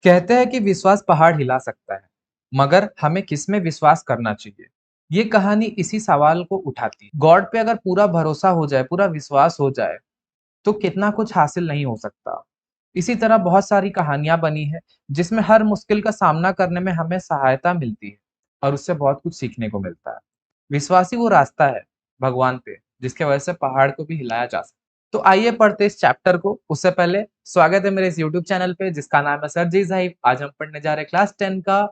कहते हैं कि विश्वास पहाड़ हिला सकता है, मगर हमें किसमें विश्वास करना चाहिए? ये कहानी इसी सवाल को उठाती है। गॉड पे अगर पूरा भरोसा हो जाए, पूरा विश्वास हो जाए, तो कितना कुछ हासिल नहीं हो सकता। इसी तरह बहुत सारी कहानियां बनी है, जिसमें हर मुश्किल का सामना करने में हमें सहायता मिलती है और उससे बहुत कुछ सीखने को मिलता है। विश्वास ही वो रास्ता है भगवान पे, जिसके वजह से पहाड़ को भी हिलाया जा सकता है। तो आइए पढ़ते इस चैप्टर को। उससे पहले स्वागत है मेरे इस यूट्यूब चैनल पे, जिसका नाम है सर जी साहिब। आज हम पढ़ने जा रहे हैं क्लास 10 का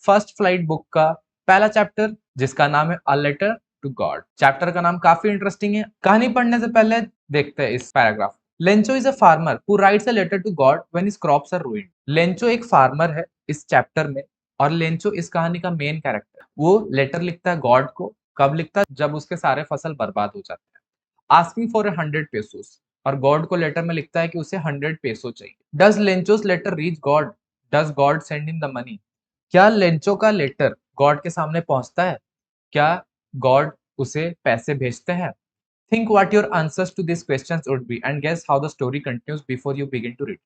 फर्स्ट फ्लाइट बुक का पहला चैप्टर, जिसका नाम है a letter to God. Chapter का नाम काफी इंटरेस्टिंग है। कहानी पढ़ने से पहले देखते हैं इस paragraph. Lencho is a farmer who writes a letter to God when his crops are ruined. Lencho एक फार्मर है इस चैप्टर में, और लेंचो इस कहानी का मेन कैरेक्टर है। वो लेटर लिखता है गॉड को। कब लिखता है? जब उसके सारे फसल बर्बाद हो जाते हैं। आस्किंग फॉर 100 पेसोस, और गॉड को लेटर में लिखता है कि उसे 100 पेसो चाहिए। Does Lencho's letter reach God? Does God send him the money? क्या लेंचो का लेटर गॉड के सामने पहुंचता है? क्या गॉड उसे पैसे भेजते हैं? Think what your answers to this questions would be and guess how the story continues before you begin to read.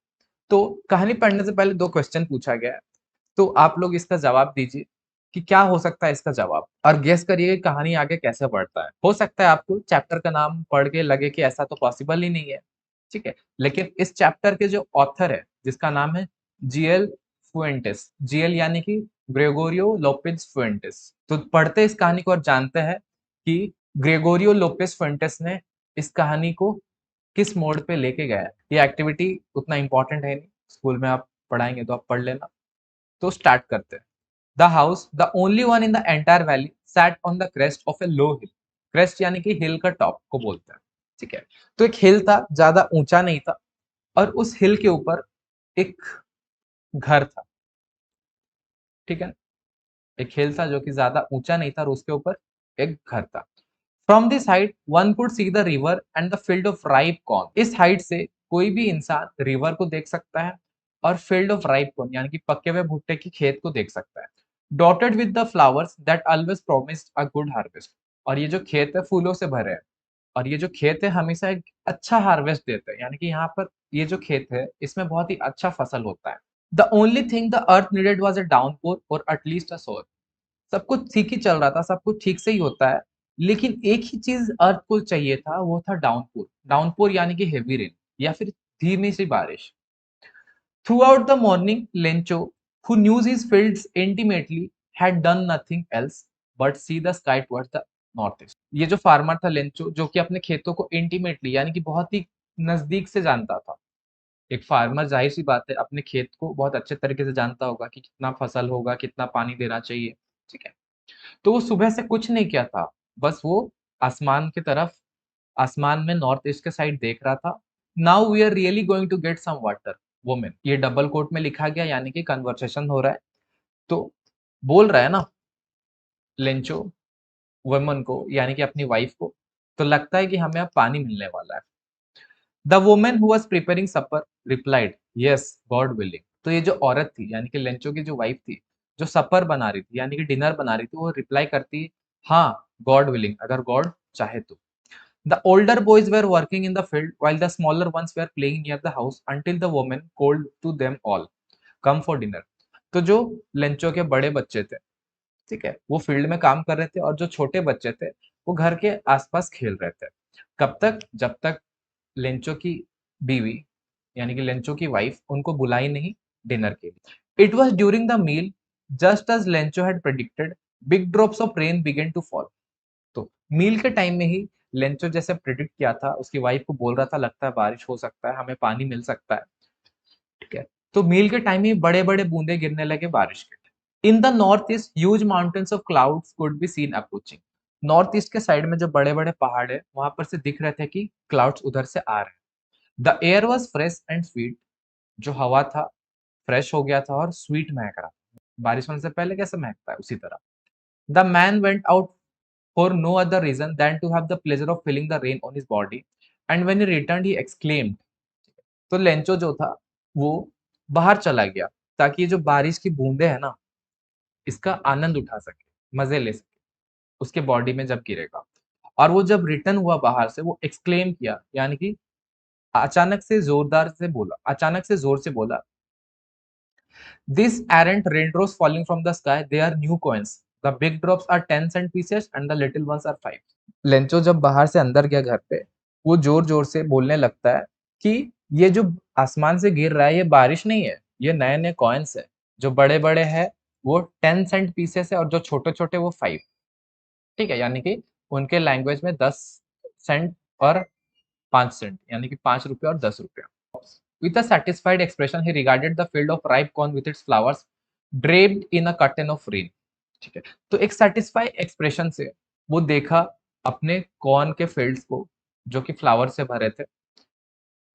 तो कहानी पढ़ने से पहले दो क्वेश्चन पूछा गया है, तो आप लोग इसका जवाब दीजिए कि क्या हो सकता है इसका जवाब, और गेस करिए कि कहानी आगे कैसे बढ़ता है। हो सकता है आपको चैप्टर का नाम पढ़ के लगे कि ऐसा तो पॉसिबल ही नहीं है, ठीक है, लेकिन इस चैप्टर के जो ऑथर है, जिसका नाम है जीएल फुएंटेस, जीएल यानी कि ग्रेगोरियो लोपेज फुएंटेस। तो पढ़ते इस कहानी को और जानते हैं कि ग्रेगोरियो लोपेज फुएंटेस ने इस कहानी को किस मोड पे लेके गया है। ये एक्टिविटी उतना इंपॉर्टेंट है नहीं, स्कूल में आप पढ़ाएंगे तो आप पढ़ लेना। तो स्टार्ट करते हैं। The house, the only one in the entire valley, sat on the crest of A low hill. Crest यानी कि हिल का टॉप को बोलते हैं, ठीक है। तो एक हिल था, ज्यादा ऊंचा नहीं था, और उस हिल के ऊपर एक घर था, ठीक है। एक हिल था जो कि ज्यादा ऊंचा नहीं था, और उसके ऊपर एक घर था। From this height one could see the river and the field of ripe corn. इस हाइट से कोई भी इंसान रिवर को देख सकता है और फील्ड ऑफ राइप कॉर्न यानी कि पके हुए भुट्टे की खेत को देख सकता है। Dotted with the flowers that always promised a good harvest. और ये जो खेत है फूलों से भरे हैं, और ये जो खेत है हमेशा एक अच्छा हार्वेस्ट देते हैं, यानी कि यहाँ पर ये जो खेत है इसमें बहुत ही अच्छा फसल होता है। The only thing the earth needed was a downpour और एटलीस्ट अ सोर। सब कुछ ठीक ही चल रहा था, सब कुछ ठीक से ही होता है, लेकिन एक ही चीज अर्थ को चाहिए था, वो था डाउनपोर। डाउनपोर यानी कि हेवी रेन, या फिर धीमी सी बारिश। Through out the morning Lencho, who knew his fields intimately, had done nothing else but see the sky towards the northeast। ये जो फार्मर था लेंचो, जो कि अपने खेतों को इंटीमेटली यानी कि बहुत ही नजदीक से जानता था। एक फार्मर जाहिर सी बात है अपने खेत को बहुत अच्छे तरीके से जानता होगा कि कितना फसल होगा, कितना पानी देना चाहिए, ठीक है। तो वो सुबह से कुछ नहीं किया था, बस वो आसमान की तरफ, आसमान में नॉर्थ ईस्ट के साइड देख रहा था। Now we are really going to get some water woman, ये डबल कोट में लिखा गया, यानी कि कन्वर्सेशन हो रहा है। तो बोल रहा है ना लेंचो वुमन को, यानी कि अपनी वाइफ को, तो लगता है कि हमें अब पानी मिलने वाला है। The woman who was preparing supper replied yes God willing. तो ये जो औरत थी, यानी कि लेंचो की जो वाइफ थी, जो सपर बना रही थी यानी कि डिनर बना रही थी, वो रिप्लाई करती हाँ गॉड विलिंग, अगर गॉड चाहे तो। The older boys were working in the field while the smaller ones were playing near the house until the woman called to them all come for dinner. तो जो Lencho के बड़े बच्चे थे, ठीक है, वो फील्ड में काम कर रहे थे, और जो छोटे बच्चे थे वो घर के आसपास खेल रहे थे। कब तक? जब तक लेंचो की बीवी यानी कि लेंचो की वाइफ उनको बुलाई नहीं डिनर के लिए। It was during the meal, just as Lencho had predicted, big drops of rain began to fall. तो मील के टाइम में ही लेंचो जैसे प्रेडिक्ट किया था, उसकी वाइफ को बोल रहा था लगता है बारिश हो सकता है, हमें पानी मिल सकता है, ठीक है। तो मील के टाइम ही बड़े बड़े बूंदे गिरने लगे बारिश के। In the north east huge mountains of clouds could be seen approaching. North east के साइड में जो बड़े बड़े पहाड़ है, वहां पर से दिख रहे थे कि क्लाउड्स उधर से आ रहे हैं। The air was fresh and sweet. जो हवा था फ्रेश हो गया था और स्वीट महक रहा था। बारिश होने से पहले कैसे महकता है उसी तरह। The man went out for no other reason than to have the pleasure of feeling the rain on his body, and when he returned he exclaimed. तो लेंचो जो था वो बाहर चला गया ताकि ये जो बारिश की बूंदे हैं ना, इसका आनंद उठा सके, मजे ले सके उसके बॉडी में जब गिरेगा। और वो जब रिटर्न हुआ बाहर से, वो एक्सक्लेम किया, यानी कि अचानक से जोर से बोला, These aren't raindrops falling from the sky, they are new coins. The big drops are 10 cent pieces and the little ones are 5. Lencho जब बाहर से अंदर गया घर पे, वो जोर-जोर से बोलने लगता है कि ये जो आसमान से गिर रहा है, ये बारिश नहीं है, ये नए-नए कॉइन्स है। जो बड़े-बड़े हैं, वो 10 सेंट पीसेस है और जो छोटे-छोटे वो 5। ठीक है? यानी कि उनके लैंग्वेज में 10 सेंट और 5 सेंट, यानी कि ₹5 और ₹10। With a satisfied expression, he regarded the field of ripe corn with its flowers draped in a curtain of rain. ठीक है, तो एक satisfied expression से वो देखा अपने कॉर्न के फील्ड्स को जो कि फ्लावर से भरे थे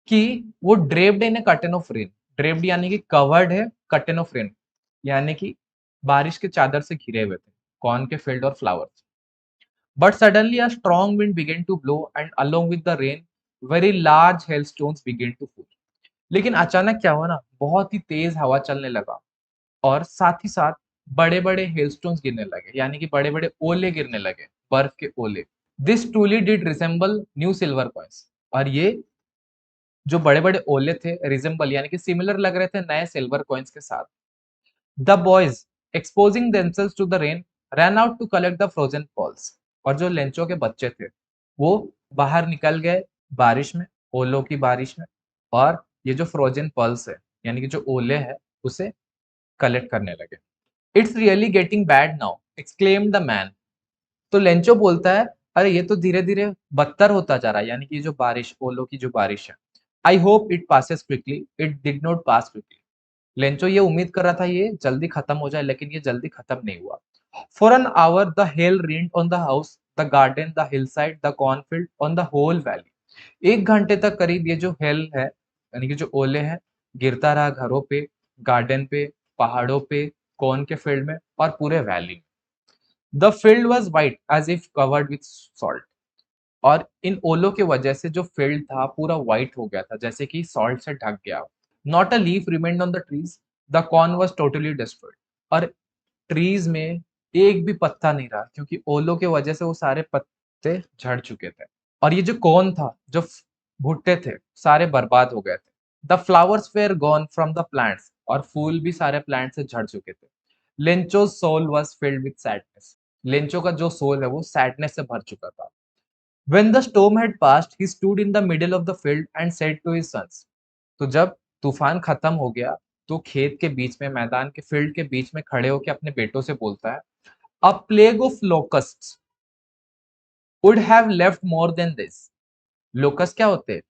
कि वो draped in A curtain of rain. Draped यानी कि कवर्ड है, कर्टेन ऑफ रेन यानी कि बारिश के चादर से घिरे हुए थे कॉर्न के फील्ड और flowers. But suddenly a strong wind began to blow and along with the rain very large hailstones began to fall. लेकिन अचानक क्या हुआ ना, बहुत ही तेज हवा चलने लगा और साथ ही साथ बड़े-बड़े हेलस्टोन्स गिरने लगे, यानी कि बड़े-बड़े ओले गिरने लगे, बर्फ के ओले। This truly did resemble new silver coins. और ये जो बड़े-बड़े ओले थे रिजेंबल यानी कि सिमिलर लग रहे थे नए सिल्वर कॉइन्स के साथ। The boys exposing themselves to the rain ran out to collect the frozen pearls. और जो लेंचो के बच्चे थे, वो बाहर निकल गए बारिश में, ओलों की बारिश में और ये जो फ्रोजन पल्स है, यानी कि जो ओले हैं, उसे कलेक्ट करने लगे। It's really getting bad now exclaimed the man. तो लेंचो बोलता है, अरे ये तो धीरे-धीरे बदतर होता जा रहा है, यानी कि जो बारिश, ओलों की जो बारिश है। I hope it passes quickly, it did not pass quickly. Lencho ये उम्मीद कर रहा था ये जल्दी खत्म हो जाए, लेकिन ये जल्दी खत्म नहीं हुआ। For an hour the hail rained on the house, the garden, the hillside, the cornfield, on the whole valley. 1 घंटे तक करीब ये जो हेल है, यानी कि जो ओले हैं, गिरता रहा घरों पे, गार्डन पे, पहाड़ों पे, कॉर्न के फील्ड में और पूरे वैली में। The field was white as if covered with salt. और इन ओलों की वजह से जो फील्ड था पूरा व्हाइट हो गया था, जैसे कि सॉल्ट से ढक गया हो। Not a leaf remained on the trees, the corn was totally destroyed. और ट्रीज में एक भी पत्ता नहीं रहा क्योंकि ओलों की वजह से वो सारे पत्ते झड़ चुके थे। और ये जो कॉर्न था, जो भुट्टे थे, सारे बर्बाद हो गए थे। The flowers were gone from the plants. और फूल भी सारे प्लांट से झड़ चुके थे। Lencho's soul was filled with sadness। Lencho का जो सोल है वो सैडनेस से भर चुका था। When the storm had passed, he stood in the middle of the field and said to his sons। तो जब तूफान खत्म हो गया, तो खेत के बीच में, मैदान के फील्ड के बीच में खड़े होकर अपने बेटों से बोलता है, A plague of locusts would have left more than this। Locust क्या होते हैं?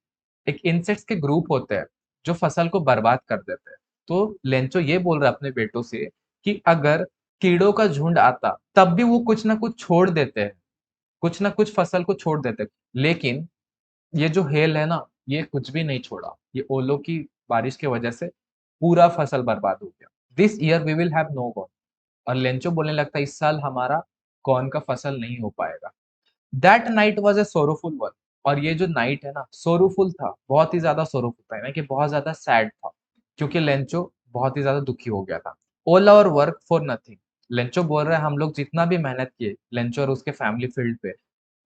एक इंसेक्ट्स के ग्रुप होते हैं जो फसल को बर्बाद कर देते हैं। तो लेंचो ये बोल रहा है अपने बेटों से कि अगर कीड़ों का झुंड आता तब भी वो कुछ ना कुछ छोड़ देते हैं, कुछ ना कुछ फसल को छोड़ देते हैं। लेकिन ये जो हेल है ना, ये कुछ भी नहीं छोड़ा। ये ओलों की बारिश की वजह से पूरा फसल बर्बाद हो गया। This year we will have no corn. और लेंचो बोलने लगता है इस साल हमारा कॉर्न का फसल नहीं हो पाएगा। That night was a sorrowful one. और ये जो नाइट है ना, सोरोफुल था, बहुत ही ज़्यादा सोरोफुल था, यानी कि बहुत ज़्यादा सैड था, क्योंकि लेंचो बहुत ही ज़्यादा दुखी हो गया था। All our work for nothing. Lencho बोल रहा है हम लोग जितना भी मेहनत किए, लेंचो और उसके फैमिली फील्ड पे,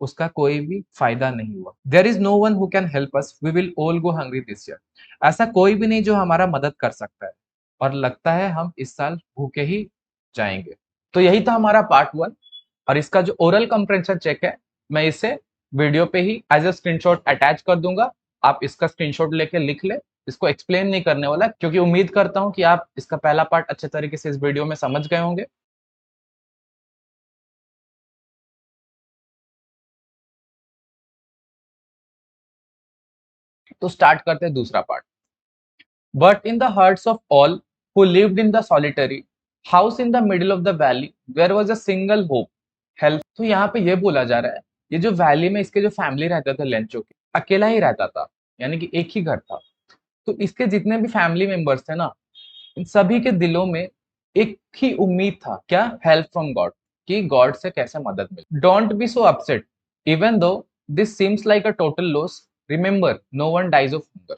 उसका कोई भी फायदा नहीं हुआ। There is no one who can help us, we will all go hungry this year. ऐसा कोई भी नहीं जो हमारा मदद कर सकता है और लगता है हम इस साल भूखे ही जाएँगे। तो यही था हमारा पार्ट 1। और इसका जो ओरल कंप्रेंशन चेक है, मैं इसे वीडियो पे ही एज अ स्क्रीनशॉट अटैच कर दूंगा। आप इसका स्क्रीनशॉट लेके लिख ले। इसको एक्सप्लेन नहीं करने वाला क्योंकि उम्मीद करता हूं कि आप इसका पहला पार्ट अच्छे तरीके से इस वीडियो में समझ गए होंगे। तो स्टार्ट करते हैं दूसरा part. But in the hearts of all who lived in the solitary house in the middle of the valley there was a single hope, help. तो यहाँ पे ये बोला जा रहा है, ये जो वैली में इसके जो फैमिली रहते थे लेंचो के, अकेला ही रहता था, यानी कि एक ही घर था। तो इसके जितने भी फैमिली मेंबर्स थे ना, इन सभी के दिलों में एक ही उम्मीद था, क्या? हेल्प फ्रॉम गॉड, कि गॉड से कैसे मदद मिले। Don't be so upset even though this seems like a total loss, remember no one dies of hunger.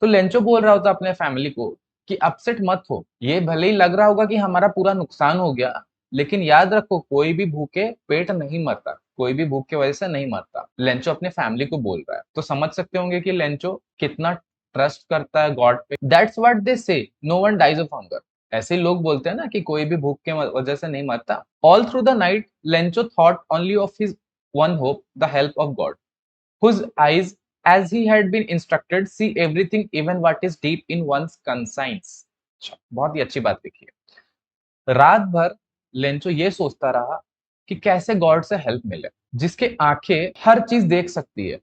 तो लेंचो बोल रहा होता अपने फैमिली को कि अपसेट मत हो, ये भले ही लग रहा होगा कि हमारा पूरा नुकसान हो गया, लेकिन याद रखो कोई भी भूखे पेट नहीं मरता, कोई भी भूख की वजह से नहीं मरता। लेंचो अपने फैमिली को बोल रहा है, तो समझ सकते होंगे कि लेंचो कितना ट्रस्ट करता है गॉड पे। That's what they say, no one dies of hunger. ऐसे ही लोग बोलते हैं ना कि कोई भी भूख के वजह से नहीं मरता। All through the night Lencho thought only of his one hope, the help of God, whose eyes, as he had been instructed, see everything, even what is deep in one's conscience। बहुत ही अच्छी बात लिखी है। रात भर Lencho ये सोचता रहा कि कैसे गॉड से हेल्प मिले, जिसके आंखें हर चीज देख सकती है।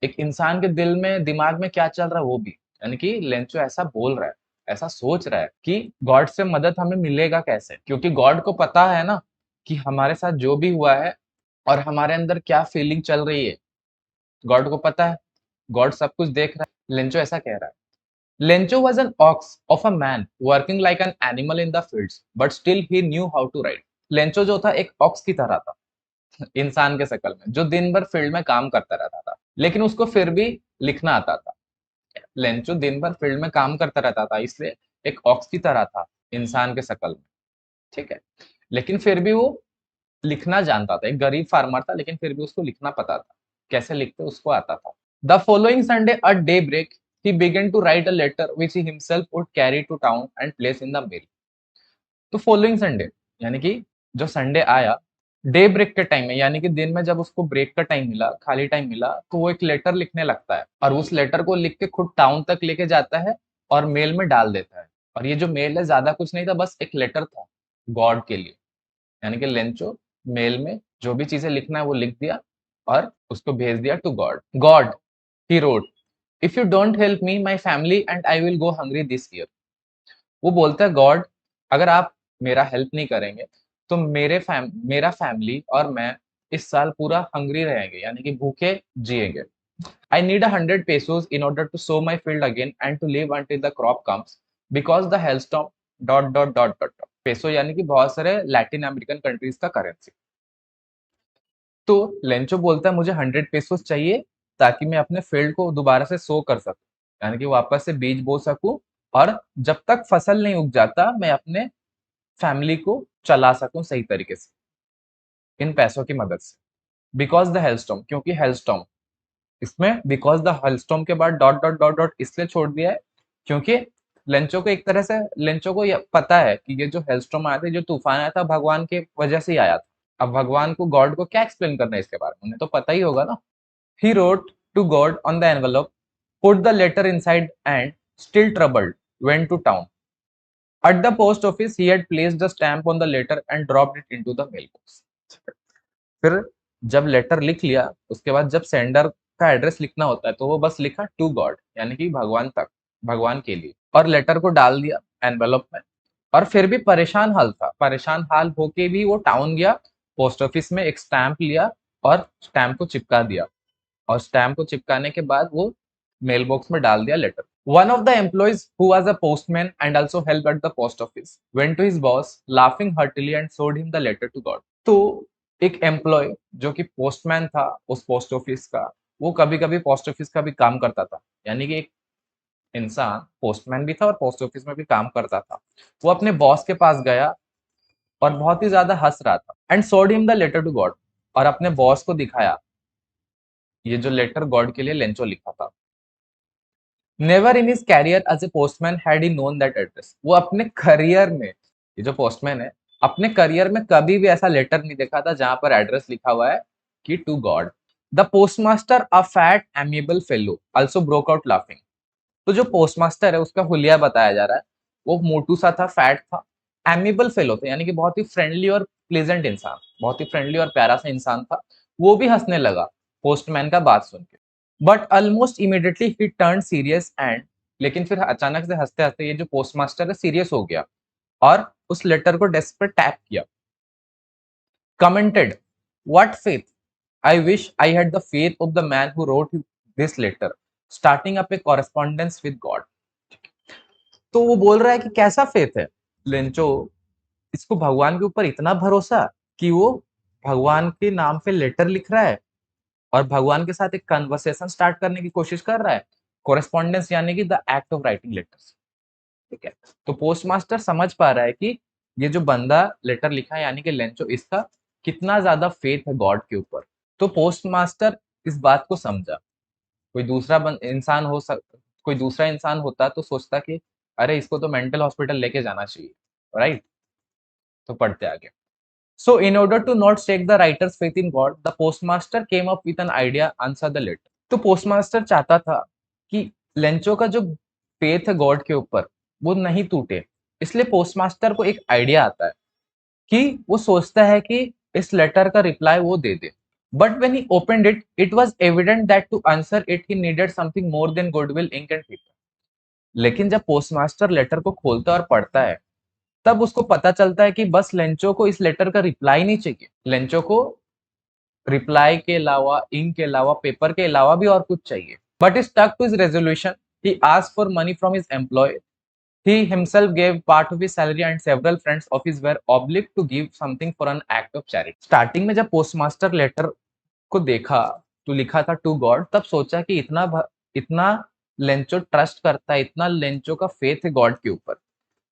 एक इंसान के दिल में, दिमाग में क्या चल रहा है वो भी, यानी कि लेंचो ऐसा बोल रहा है, ऐसा सोच रहा है कि गॉड से मदद हमें मिलेगा कैसे, क्योंकि गॉड को पता है ना कि हमारे साथ जो भी हुआ है और हमारे अंदर क्या फीलिंग चल रही है, गॉड को पता है, गॉड सब कुछ देख रहा है। लेंचो ऐसा कह रहा है। Lencho was an ox of a man working like an animal in the fields, but still he knew how to write. Lencho जो था एक ऑक्स की तरह था, इंसान के शकल में, जो दिन भर फील्ड में काम करता रहता था, लेकिन उसको फिर भी लिखना आता था। लेंचो दिन भर फील्ड में काम करता रहता था, इसलिए एक ऑक्स की तरह था इंसान के शकल में, ठीक है, लेकिन फिर भी वो लिखना जानता था। एक गरीब फार्मर था, लेकिन फिर भी उसको लिखना पता था, कैसे लिखते उसको आता था। The following Sunday at daybreak he began to write a letter which he himself would carry to town and place in the mail। तो फॉलोइंग संडे यानी कि जो संडे आया, डे ब्रेक के टाइम में, यानी कि दिन में जब उसको ब्रेक का टाइम मिला, खाली टाइम मिला, तो वो एक लेटर लिखने लगता है और उस लेटर को लिख के खुद टाउन तक लेके जाता है और मेल में डाल देता है। और ये जो मेल है ज्यादा कुछ नहीं था, बस एक लेटर था गॉड के लिए। यानी कि लेंचो मेल में जो भी चीजें लिखना है वो लिख दिया और उसको भेज दिया to God. God, he wrote, if you don't help me my family and I will go hungry this year. वो बोलता है गॉड, अगर आप मेरा हेल्प नहीं करेंगे तो मेरा फैमिली और मैं इस साल पूरा हंग्री रहेंगे, यानी कि भूखे जिएंगे। I need 100 pesos in order to sow my field again and to live until the crop comes because the hailstorm dot dot dot dot. Peso यानी कि बहुत सारे लैटिन अमेरिकन कंट्रीज का करेंसी। तो लेंचो बोलता है मुझे 100 pesos चाहिए ताकि मैं अपने फील्ड को दोबारा से सो कर सकूं, यानी कि वापस से बीज बो सकूं, और जब तक फसल नहीं उग जाता मैं अपने फैमिली को चला सकूं सही तरीके से इन पैसों की मदद से। बिकॉज द हेलस्टॉर्म, क्योंकि हेलस्टॉर्म, इसमें बिकॉज द हेलस्टॉर्म के बाद डॉट डॉट डॉट डॉट इसलिए छोड़ दिया है क्योंकि लेंचो को एक तरह से, लेंचो को पता है कि ये जो हेलस्टॉर्म आया था, जो तूफान आया था, भगवान के वजह से ही आया था। अब भगवान को, गॉड को क्या एक्सप्लेन करना है इसके बारे में, उन्हें तो पता ही होगा ना। He wrote to God on the envelope, put the letter inside and still troubled went to town. At the post office, he had placed the stamp on the letter and dropped it into the mailbox। फिर जब letter लिख लिया, उसके बाद जब sender का address लिखना होता है तो वो बस लिखा टू गॉड, यानी कि भगवान तक, भगवान के लिए, और लेटर को डाल दिया एनवेलप में। और फिर भी परेशान हाल था, परेशान हाल होके भी वो टाउन गया, पोस्ट ऑफिस में एक स्टैंप लिया और स्टैंप को चिपका दिया, और स्टैम्प को चिपकाने के बाद वो मेल बॉक्स में डाल दिया letter. One of the employees who was a postman and also help at the post office went to his boss laughing heartily and showed him the letter to God. तो एक employ जो कि postman था उस post office का, वो कभी कभी पोस्ट ऑफिस का भी काम करता था, यानी कि एक इंसान पोस्टमैन भी था और पोस्ट ऑफिस में भी काम करता था। वो अपने बॉस के पास गया और बहुत ही ज्यादा हंस रहा था, and showed him the letter to God, और अपने बॉस को दिखाया ये जो लेटर गॉड के लिए लेंचो लिखा था। Never in his career as a postman had he known that address. वो अपने करियर में, ये जो पोस्टमैन है, अपने करियर में कभी भी ऐसा लेटर नहीं देखा था जहां पर एड्रेस लिखा हुआ है कि to God. The postmaster, a fat amiable fellow, also broke out laughing. तो जो पोस्टमास्टर है उसका हुलिया बताया जा रहा है, वो मोटू सा था, फैट था, एमिएबल फेलो था, यानी कि बहुत ही फ्रेंडली और प्लेजेंट इंसान, बहुत ही फ्रेंडली और प्यारा सा इंसान था। वो भी हंसने लगा पोस्टमैन का बात सुन के। But almost immediately he turn serious and, लेकिन फिर अचानक से हंसते हंसते ये जो पोस्टमास्टर है सीरियस हो गया और उस लेटर को डेस्क पर टैप किया। Commented, what faith, I wish I had the faith of the man who wrote this letter, starting up a correspondence with God. तो वो बोल रहा है कि कैसा फेथ है लेंचो, इसको भगवान के ऊपर इतना भरोसा कि वो भगवान के नाम पे लेटर लिख रहा है और भगवान के साथ एक कन्वर्सेशन स्टार्ट करने की कोशिश कर रहा है। कोरेस्पॉन्डेंस यानी कि the act of writing letters, ठीक है। तो पोस्टमास्टर समझ पा रहा है कि ये जो बंदा लेटर लिखा है यानी कि लेंचो, इसका कितना ज्यादा फेथ है गॉड के ऊपर। तो पोस्टमास्टर इस बात को समझा। कोई दूसरा इंसान कोई दूसरा इंसान होता तो सोचता कि अरे इसको तो मेंटल हॉस्पिटल लेके जाना चाहिए, राइट। तो पढ़ते आगे। So in order to not shake the writer's faith in God, the postmaster came up with an idea, answer the letter. तो पोस्टमास्टर चाहता था कि लेंचो का जो फेथ है गॉड के ऊपर वो नहीं टूटे, इसलिए पोस्टमास्टर को एक आइडिया आता है कि वो सोचता है कि इस लेटर का रिप्लाई वो दे दे। But when he opened it, it was evident that to answer it he needed something more than goodwill ink and paper. लेकिन जब पोस्टमास्टर लेटर को खोलता और पढ़ता है, तब उसको पता चलता है कि बस लेंचो को इस लेटर का रिप्लाई नहीं चाहिए। लेंचो को रिप्लाई के अलावा, इंक के अलावा, पेपर के अलावा भी और कुछ चाहिए। But he stuck to his resolution. He asked for money from his employee. He himself gave part of his salary and several friends of his were obliged to give something for an act of charity. Starting में जब postmaster letter को देखा तो लिखा था to God, तब सोचा कि इतना लेंचो ट्रस्ट करता है, इतना लेंचो का फेथ है गॉड के ऊपर,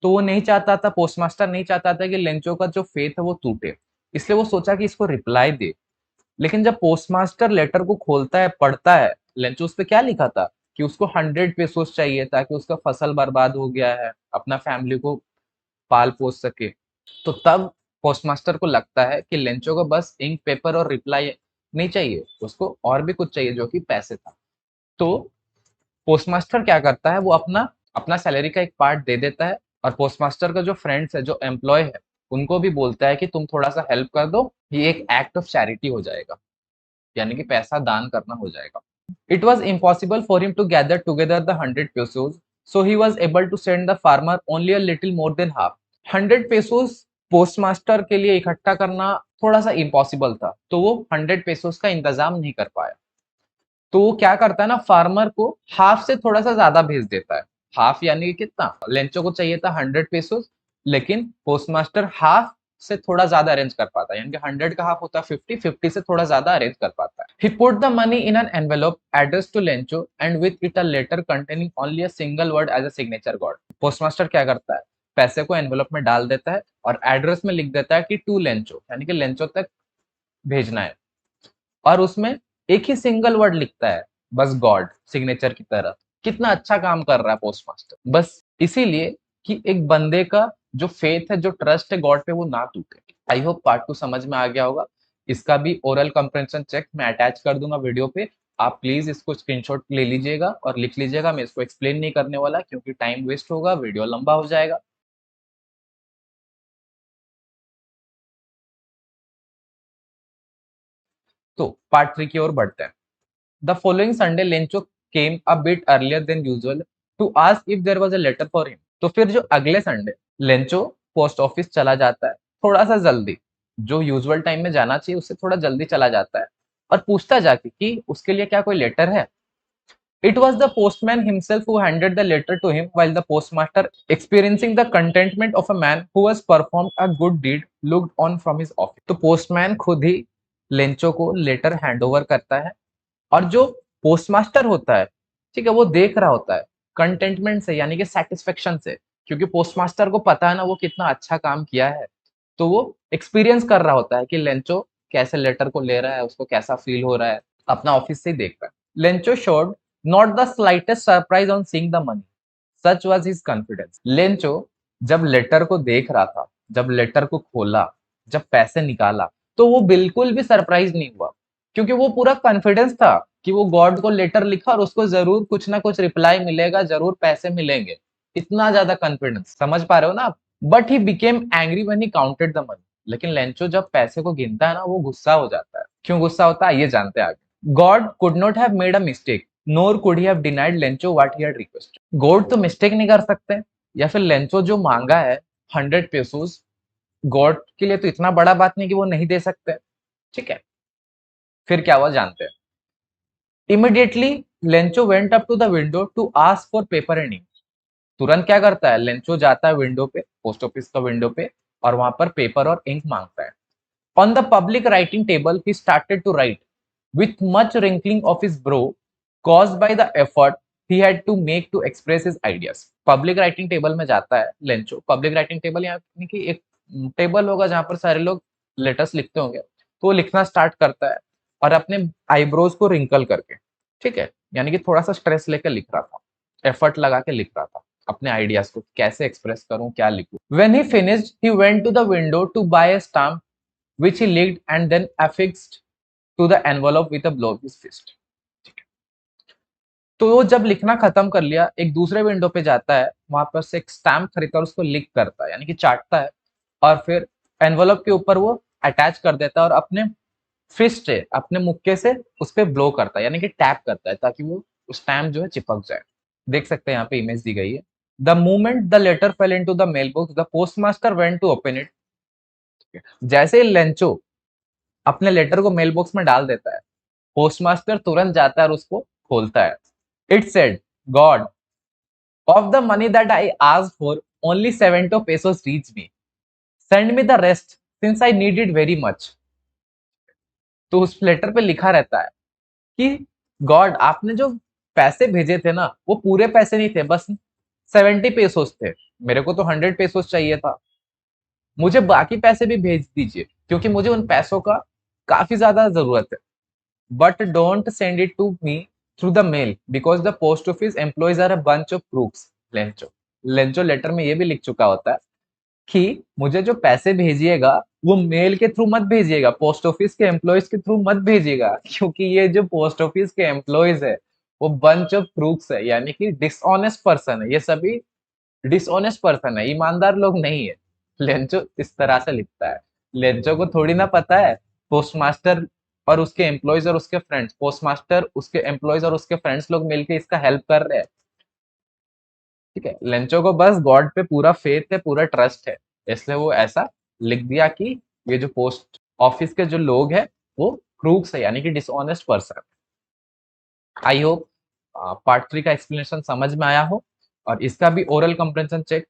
तो वो नहीं चाहता था, पोस्टमास्टर नहीं चाहता था कि लेंचो का जो फेथ है वो टूटे, इसलिए वो सोचा कि इसको रिप्लाई दे। लेकिन जब पोस्टमास्टर लेटर को खोलता है, पढ़ता है, लेंचो उस पे क्या लिखा था कि उसको 100 पेसोस चाहिए ताकि उसका फसल बर्बाद हो गया है, अपना फैमिली को पाल पोस सके। तो तब पोस्टमास्टर को लगता है कि लेंचो को बस इंक, पेपर और रिप्लाई नहीं चाहिए, उसको और भी कुछ चाहिए, जो कि पैसे था। तो पोस्टमास्टर क्या करता है, वो अपना अपना सैलरी का एक पार्ट दे देता है, और पोस्टमास्टर का जो फ्रेंड्स है, जो एम्प्लॉय है, उनको भी बोलता है कि तुम थोड़ा सा हेल्प कर दो, ये एक एक्ट ऑफ चैरिटी हो जाएगा, यानी कि पैसा दान करना हो जाएगा। It was impossible for him to gather together the 100 pesos, so he was able to send the farmer only a little more than half. 100 pesos postmaster के लिए इकट्ठा करना थोड़ा सा इम्पॉसिबल था, तो वो 100 पेसोस का इंतजाम नहीं कर पाया। तो वो क्या करता है ना, फार्मर को हाफ से थोड़ा सा ज्यादा भेज देता है। हाफ यानी कि कितना, लेंचो को चाहिए था 100 पेसोस, लेकिन पोस्टमास्टर हाफ से थोड़ा ज्यादा अरेंज कर पाता है, यानी कि 100 का हाफ होता है 50, 50 से थोड़ा ज्यादा अरेंज कर पाता है। He put the money in an envelope addressed to Lencho and with it a letter containing only a single word as a signature God. Postmaster क्या करता है, पैसे को एनवेलप में डाल देता है और एड्रेस में लिख देता है कि टू लेंचो, यानी कि लेंचो तक भेजना है, और उसमें एक ही सिंगल वर्ड लिखता है, बस गॉड, सिग्नेचर की तरह। कितना अच्छा काम कर रहा है पोस्टमास्टर, बस इसीलिए कि एक बंदे का जो फेथ है, जो ट्रस्ट है गॉड पे, वो ना टूटे। आई होप पार्ट 2 समझ में आ गया होगा। इसका भी ओरल कंप्रेंशन चेक मैं अटैच कर दूंगा वीडियो पे, आप प्लीज इसको स्क्रीनशॉट ले लीजिएगा और लिख लीजिएगा। मैं इसको एक्सप्लेन नहीं करने वाला क्योंकि टाइम वेस्ट होगा, वीडियो लंबा हो जाएगा। तो पार्ट 3 की ओर बढ़ते हैं। The following Sunday, Lencho came a bit earlier than usual to ask if there was a letter for him. तो फिर जो अगले संडे लेंचो पोस्ट ऑफिस चला जाता है, थोड़ा सा जल्दी, जो यूजुअल टाइम में जाना चाहिए उससे थोड़ा जल्दी चला जाता है, और पूछता जाके कि उसके लिए क्या कोई लेटर है। It was the postman himself who handed the letter to him, while the postmaster, experiencing the contentment of a man who has performed a good deed, looked on from his office. तो postman खुद ही Lencho को letter handover करता है, और जो postmaster होता है, ठीक है, वो देख रहा होता है कंटेंटमेंट से, यानी कि सेटिस्फेक्शन से, क्योंकि पोस्टमास्टर को पता है ना वो कितना अच्छा काम किया है। तो वो एक्सपीरियंस कर रहा होता है कि लेंचो कैसे लेटर को ले रहा है, उसको कैसा फील हो रहा है, अपना ऑफिस से ही देख रहा है। Lencho showed not the slightest surprise on seeing the money, such was his confidence. Lencho जब लेटर को देख रहा था, जब लेटर को खोला, जब पैसे निकाला, तो वो बिल्कुल भी सरप्राइज नहीं हुआ, क्योंकि वो पूरा कॉन्फिडेंस था कि वो गॉड को लेटर लिखा और उसको जरूर कुछ ना कुछ रिप्लाई मिलेगा, जरूर पैसे मिलेंगे। इतना ज्यादा कॉन्फिडेंस, समझ पा रहे हो ना आप। But he became angry when he counted the money. लेकिन लेंचो जब पैसे को गिनता है ना, वो गुस्सा हो जाता है। क्यों गुस्सा होता है, ये जानते हैं आगे। God could not have made a mistake, NOR could he have denied Lencho what he had requested. God तो मिस्टेक नहीं कर सकते, या फिर लेंचो जो मांगा है 100 पेसोस, गॉड के लिए तो इतना बड़ा बात नहीं कि वो नहीं दे सकते। ठीक है, फिर क्या हुआ जानते हैं। Immediately Lencho went up to the window to ask for paper and ink. तुरंत क्या करता है, लेंचो जाता है विंडो पे, पोस्ट ऑफिस का विंडो पे, और वहां पर पेपर और इंक मांगता है। On the public writing table he started to write with much wrinkling of his brow, caused by the effort he had to make to express his ideas. Public writing table में जाता है Lencho. Public writing table यानी कि एक table होगा जहां पर सारे लोग लेटर्स लिखते होंगे, तो वो लिखना स्टार्ट करता है, और अपने आईब्रोज को रिंकल करके, ठीक है, यानी कि थोड़ा सा स्ट्रेस लेकर लिख रहा था, एफर्ट लगा के लिख रहा था। अपने आइडियाज को कैसे एक्सप्रेस करूं, क्या लिखूं। When he finished he went to the window to buy a stamp which he licked and then affixed to the envelope with a blow of his fist. तो वो जब लिखना खत्म कर लिया, एक दूसरे विंडो पे जाता है, वहां पर से एक स्टैम्प खरीदता है और उसको लिक करता है, यानी कि चाटता है, और फिर एनवेलप के ऊपर वो अटैच कर देता है और अपने फिस्ट से, अपने मुक्के से उस पर ब्लो करता है, यानी कि टैप करता है, ताकि वो स्टैम्प जो है चिपक जाए। देख सकते हैं यहाँ पे इमेज दी गई है। The moment the letter fell into the mail box the postmaster went to open it. जैसे ही लेंचो अपने लेटर को मेल बॉक्स में डाल देता है, पोस्टमास्टर तुरंत जाता है और उसको खोलता है। It said, God, of the money that I asked for, only 70 pesos reached me. Send me the rest since I need it very much. तो उस लेटर पे लिखा रहता है कि गॉड, आपने जो पैसे भेजे थे ना, वो पूरे पैसे नहीं थे, बस 70 पेसोस थे। मेरे को तो 100 पेसोस चाहिए था, मुझे बाकी पैसे भी भेज दीजिए, क्योंकि मुझे उन पैसों का काफी ज्यादा जरूरत है। But don't send it to me through the mail because the post office employees are a bunch of crooks. Lencho Lencho letter में ये भी लिख चुका होता है कि मुझे जो पैसे भेजिएगा वो मेल के थ्रू मत भेजिएगा, पोस्ट ऑफिस के एम्प्लॉयज के थ्रू मत भेजिएगा, क्योंकि ये जो पोस्ट ऑफिस के एम्प्लॉयज है वो बंच ऑफ क्रूक्स है, यानी कि डिसऑनेस्ट पर्सन है। ये सभी डिसऑनेस्ट पर्सन है, ईमानदार लोग नहीं है। लेंचो इस तरह से लिखता है। लेंचो को थोड़ी ना पता है पोस्टमास्टर और उसके एम्प्लॉयज और उसके फ्रेंड्स, पोस्टमास्टर, उसके एम्प्लॉयज और उसके फ्रेंड्स लोग मिलके इसका हेल्प कर रहे हैं। ठीक है, लेंचो को बस गॉड पे पूरा फेथ है, पूरा ट्रस्ट है, इसलिए वो ऐसा लिख दिया कि ये जो पोस्ट ऑफिस के जो लोग हैं वो क्रूक्स है, यानी कि dishonest person. I hope part 3 का एक्सप्लेनेशन समझ में आया हो, और इसका भी ओरल कंप्रेंशन चेक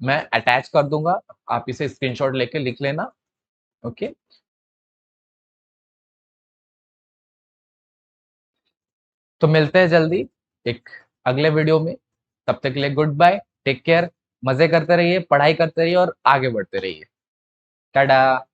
मैं अटैच कर दूंगा, आप इसे स्क्रीनशॉट लेके लिख लेना। ओके, तो मिलते हैं जल्दी एक अगले वीडियो में। तब तक के लिए गुड बाय, टेक केयर, मजे करते रहिए, पढ़ाई करते रहिए और आगे बढ़ते रहिए। टाटा।